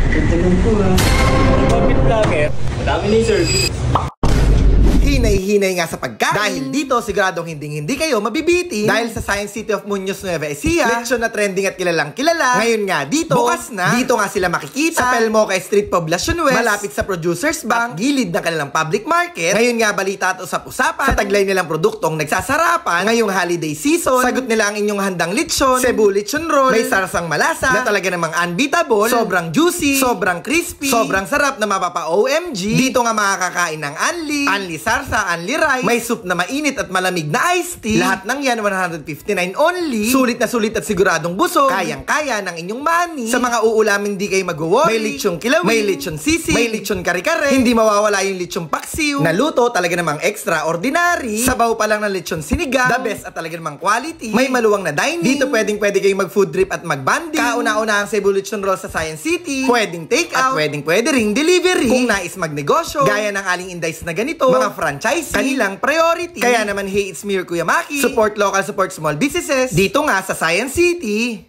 Gantagan po ha. Kapit vlogger. Madami na yung service. Hinay-hinay nga sa pagkain. Dahil dito, siguradong hindi kayo mabibitin. Dahil sa Science City of Muñoz Nueva Ecija, lechon na trending at kilalang kilala. Ngayon nga dito, bukas na. Dito nga sila makikita sa Pelmoca Street, Poblacion West, malapit sa Producers Bank, gilid ng kanilang public market. Ngayon nga balita at usap-usapan sa taglay nilang produktong nagsasarapan. Ngayong holiday season, sagot nila ang inyong handang lechon, Cebu lechon roll, may sarsang malasa na talaga namang unbeatable, sobrang juicy, sobrang crispy, sobrang sarap na mapapa-OMG. Dito nga makakakain ng Anli sarsa, Anli rice, may soup na mainit at malamig na iced tea. Lahat ng yan 159 only. Sulit na sulit at siguradong busog. Kayang-kaya ng inyong money. Sa mga uulaming di kayo mag-worry, may lechong kilawin, may lechon sisig, may lechon kare-kare. Hindi mawawala yung lechong paksiw. Naluto talaga namang extraordinary. Sabaw pa lang ng lechon sinigang. The best at talaga namang quality. May maluwang na dining. Dito pwede kayong mag-food trip at mag-banding. Kauna-una ang Cebu lechon roll sa Science City. Pwedeng take out. At pwede ring delivery. Kung nais magnegosyo, gaya ng aling indies na ganito, mga franchise, kanilang priority. Kaya naman, hey, it's me, your Kuya Maki. Support local, support small businesses. Dito nga sa Science City.